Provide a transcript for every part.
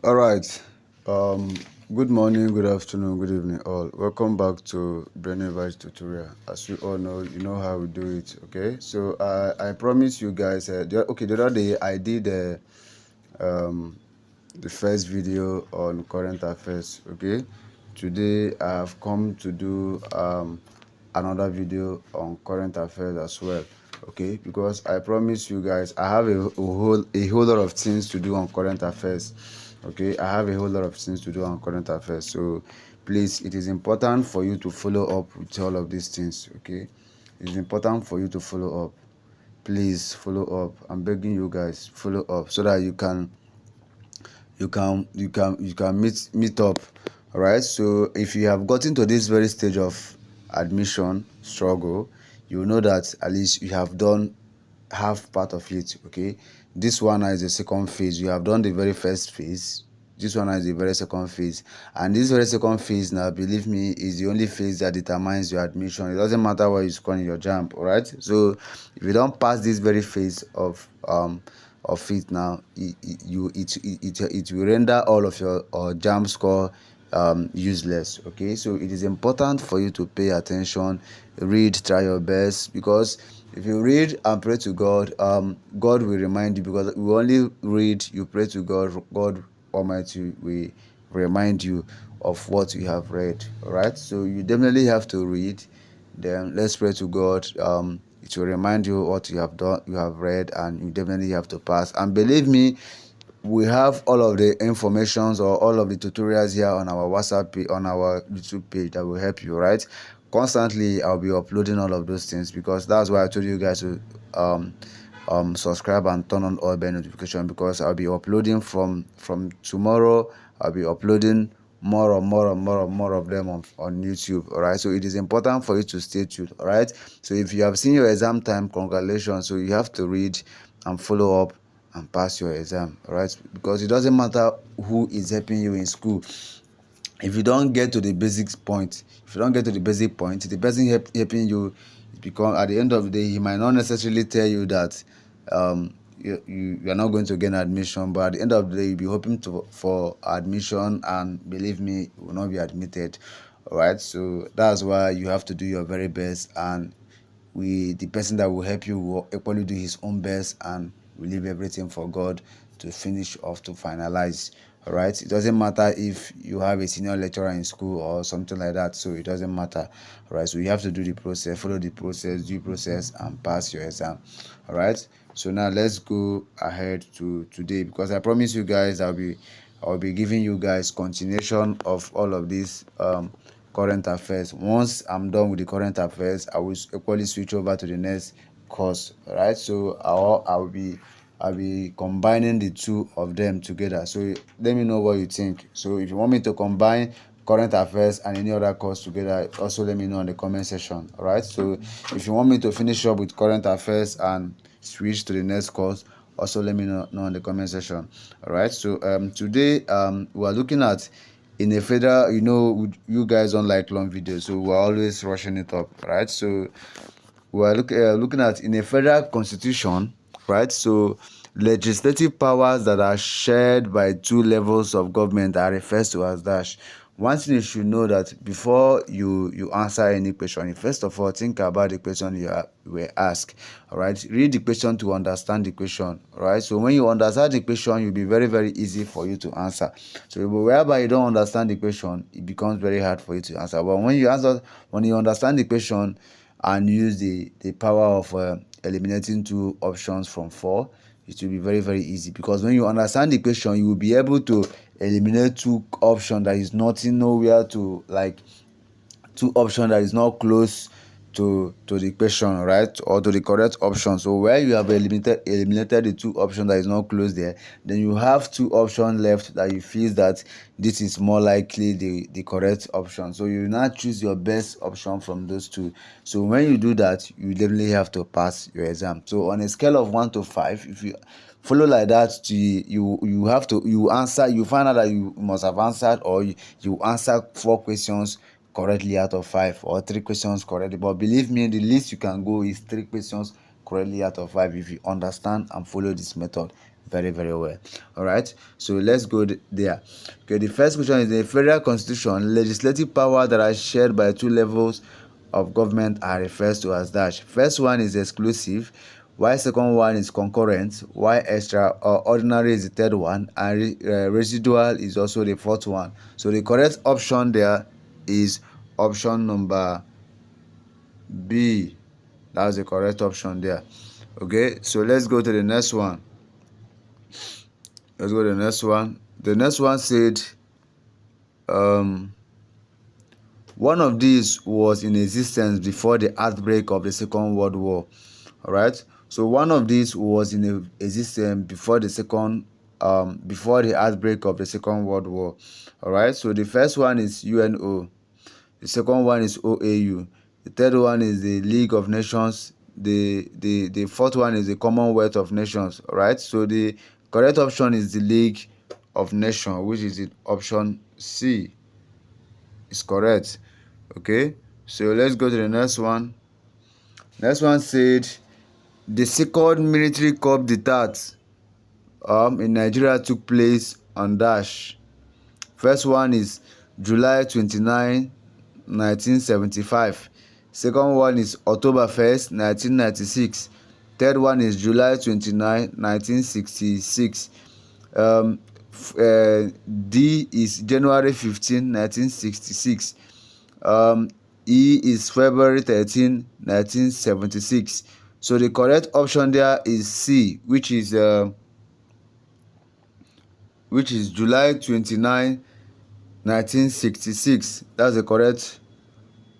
All right. Um, Good morning, good afternoon, good evening, all. Welcome back to Brainybite tutorial. As you all know, you know how we do it. Okay. So I promise you guys. The other day I did the first video on current affairs. Okay. Today I have come to do another video on current affairs as well. Okay, because I promise you guys I have a whole lot of things to do on current affairs. Okay, I have a whole lot of things to do on current affairs, so please, it is important for you to follow up with all of these things. Okay, it is important for you to follow up. Please follow up. I'm begging you guys, follow up so that you can meet up. All right, so if you have gotten to this very stage of admission struggle, you know that at least you have done half part of it. Okay, this one is the second phase. You have done the very first phase. This one is the very second phase, and this very second phase, now believe me, is the only phase that determines your admission. It doesn't matter what you score in your jamb. All right, so if you don't pass this very phase of it now, it will render all of your jamb score useless. Okay, so it is important for you to pay attention, read, try your best, because if you read and pray to God, God will remind you, because we only read, you pray to God, God Almighty will remind you of what you have read. All right, so you definitely have to read, then let's pray to God. It will remind you what you have done, you have read, and you definitely have to pass. And believe me, we have all of the informations or all of the tutorials here on our WhatsApp page, on our YouTube page, that will help you. Right, constantly I'll be uploading all of those things, because that's why I told you guys to subscribe and turn on all bell notification, because I'll be uploading from tomorrow. I'll be uploading more of them on YouTube. All right, so it is important for you to stay tuned. All right, so if you have seen your exam time, congratulations. So you have to read and follow up and pass your exam. All right, because it doesn't matter who is helping you in school. If you don't get to the basic point, the person helping you, because at the end of the day, he might not necessarily tell you that you are not going to get admission, but at the end of the day, you'll be hoping for admission, and believe me, you will not be admitted. All right, so that's why you have to do your very best, and the person that will help you will equally do his own best, and we leave everything for God to finish off, to finalize. All right, it doesn't matter if you have a senior lecturer in school or something like that, so it doesn't matter. All right, so you have to do the process, follow the process, due process, and pass your exam. All right, so now let's go ahead to today, because I promise you guys I'll be giving you guys continuation of all of these current affairs. Once I'm done with the current affairs, I will equally switch over to the next course. All right, so I'll be combining the two of them together. So let me know what you think. So if you want me to combine current affairs and any other course together, also let me know in the comment section. All right, so if you want me to finish up with current affairs and switch to the next course, also let me know in the comment section. All right, so today we are looking at, in a federal, you guys don't like long videos, so we're always rushing it up. Right, so we're looking at, in a federal constitution, right? So legislative powers that are shared by two levels of government are referred to as dash. One thing you should know, that before you answer any question, you first of all think about the question you were asked. All right, read the question to understand the question. All right, so when you understand the question, it will be very, very easy for you to answer. So wherever you don't understand the question, it becomes very hard for you to answer. But when you understand the question and use the power of eliminating two options from four, it will be very, very easy, because when you understand the question, you will be able to eliminate two options that is nothing, nowhere to, like, two options that is not close to the question, right, or to the correct option. So where you have eliminated the two options that is not close there, then you have two options left that you feel that this is more likely the correct option. So you now choose your best option from those two. So when you do that, you definitely have to pass your exam. So on a scale of 1 to 5, if you follow like that, you have to, you answer, you find out that you must have answered, or you answer 4 questions correctly out of 5, or 3 questions correctly. But believe me, the least you can go is 3 questions correctly out of 5 if you understand and follow this method very, very well. All right, so let's go there. Okay, the first question is: the federal constitution, legislative power that are shared by two levels of government are referred to as dash. First one is exclusive, while second one is concurrent, while extraordinary is the third one, and residual is also the fourth one. So the correct option there is option number B. That's the correct option there. Okay, so let's go to the next one. Let's go to the next one. The next one said one of these was in existence before the outbreak of the Second World War. All right, so one of these was in existence before before the outbreak of the Second World War. All right, so the first one is UNO, the second one is OAU, the third one is the League of Nations, the fourth one is the Commonwealth of Nations. All right, so the correct option is the League of Nations, which is the option C. Is correct. Okay, so let's go to the next one. Next one said the second military coup d'etat in Nigeria took place on dash. First one is July 29, 1975. Second one is October 1st, 1996. Third one is July 29, 1966. D is January 15, 1966. E is February 13, 1976. So the correct option there is C, which is July 29, 1966. That's the correct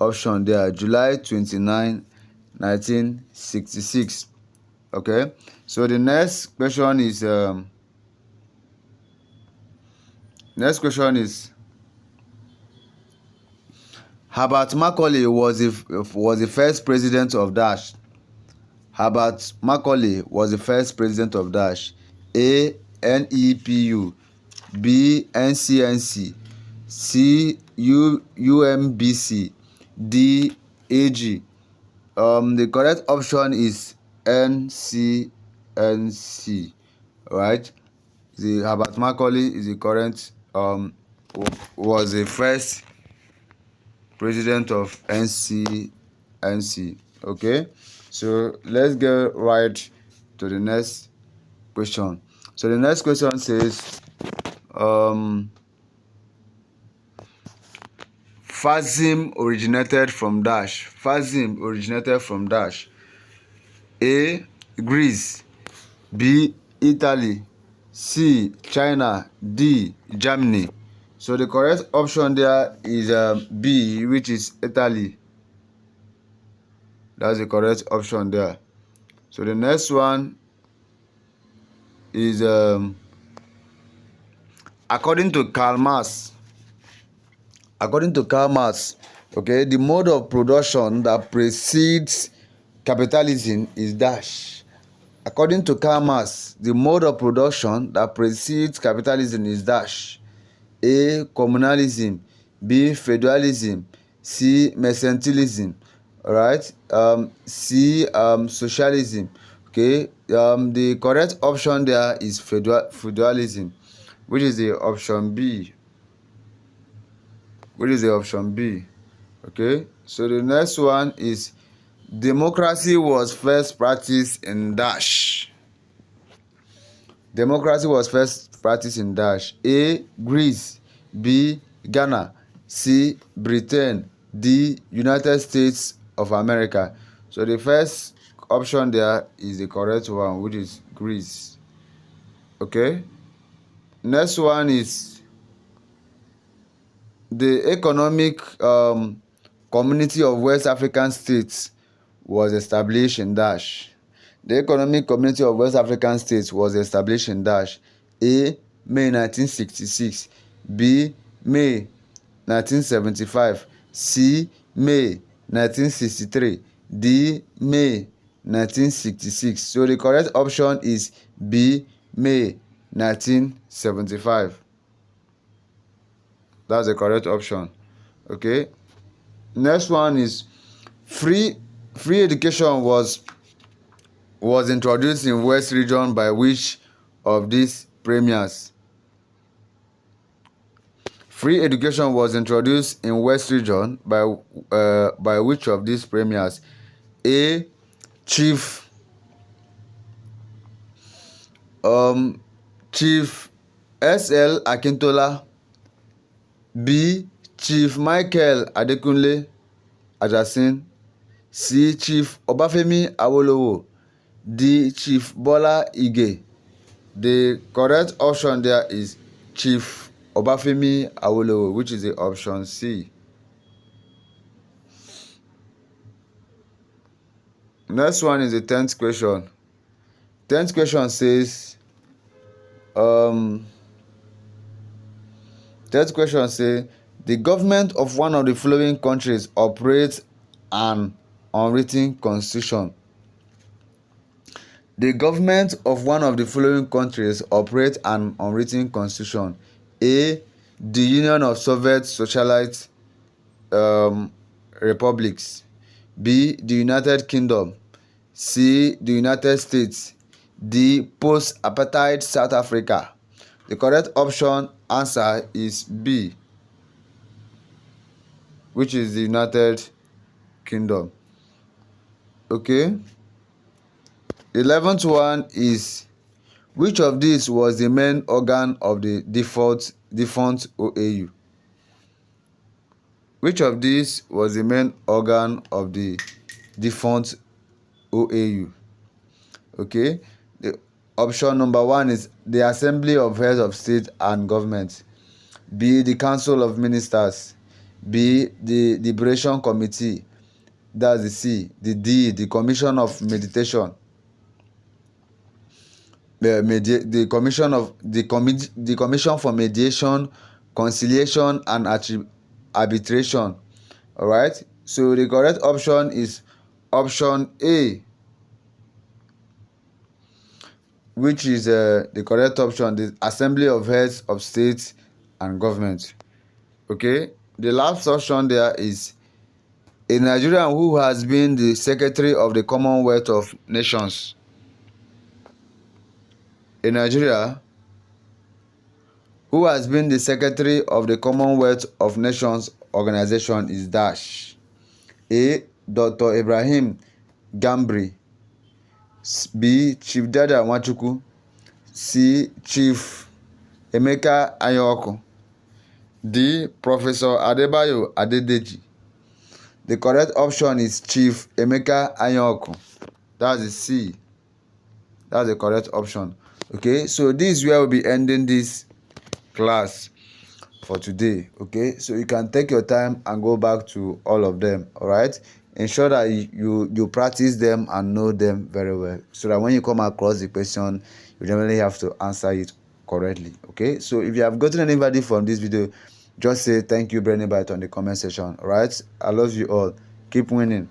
option there. July 29, 1966. Okay. So the next question is Herbert Macaulay was the first president of dash. Herbert Macaulay was the first president of dash. A. NEPU, B. NCNC, C. UMBC, D. AG. The correct option is NCNC. Right? The Herbert Macaulay is the current was the first president of NCNC. Okay, so let's get right to the next question. So the next question says fascism originated from dash. Fascism originated from dash. A. Greece, B. Italy, C. China, D. Germany. So the correct option there is B, which is Italy. That's the correct option there. So the next one is according to Karl Marx. Okay, the mode of production that precedes capitalism is dash. According to Karl Marx, the mode of production that precedes capitalism is dash. A. Communalism, B. Feudalism, C. Mercantilism. All right. C. Socialism. Okay. The correct option there is feudalism, which is the option B. Okay. So the next one is democracy was first practiced in dash. Democracy was first practiced in dash. A. Greece, B. Ghana, C. Britain, D. United States of America. So the first option there is the correct one, which is Greece. Okay. Next one is the economic community of West African states was established in dash. The Economic Community of West African States was established in dash. A. May 1966, B. May 1975, C. May 1963, D. May 1966. So the correct option is B. May 1975. That's the correct option. Okay. Next one is free education was was introduced in West region by which of these premiers? Free education was introduced in West region by which of these premiers? A. Chief Chief S.L. Akintola. B. Chief Michael Adekunle Ajasin. C. Chief Obafemi Awolowo. D. Chief Bola Ige. The correct option there is Chief Obafemi Awolowo, which is the option C. Next one is the 10th question. 10th question says, 10th question says, the government of one of the following countries operates an unwritten constitution. The government of one of the following countries operates an unwritten constitution. A. The Union of Soviet Socialist Republics. B. The United Kingdom. C. The United States. D. Post-apartheid South Africa. The correct option answer is B, which is the United Kingdom. Okay. 11th one is, which of these was the main organ of the defunct OAU? Which of these was the main organ of the defunct OAU? Okay. The option number 1 is the Assembly of Heads of State and Government. B. The Council of Ministers. B. The Liberation Committee. That's the C. The D. The Commission of Mediation. The Commission for Mediation, Conciliation, and Arbitration. All right. So the correct option is option A, which is the correct option, the Assembly of Heads of States and Government. Okay. The last option there is a Nigerian who has been the Secretary of the Commonwealth of Nations. A Nigeria who has been the Secretary of the Commonwealth of Nations organization is dash. A. Dr. Ibrahim Gambri. B. Chief Dada Nwachukwu. C. Chief Emeka Anyaoku. D. Professor Adebayo Adedeji. The correct option is Chief Emeka Anyaoku. That's the C. That's the correct option. Okay, so this is where we'll be ending this class for today. Okay, so you can take your time and go back to all of them. All right, ensure that you practice them and know them very well, so that when you come across the question, you generally have to answer it correctly. Okay, so if you have gotten any value from this video, just say thank you, Brainybite, on the comment section. All right, I love you all. Keep winning.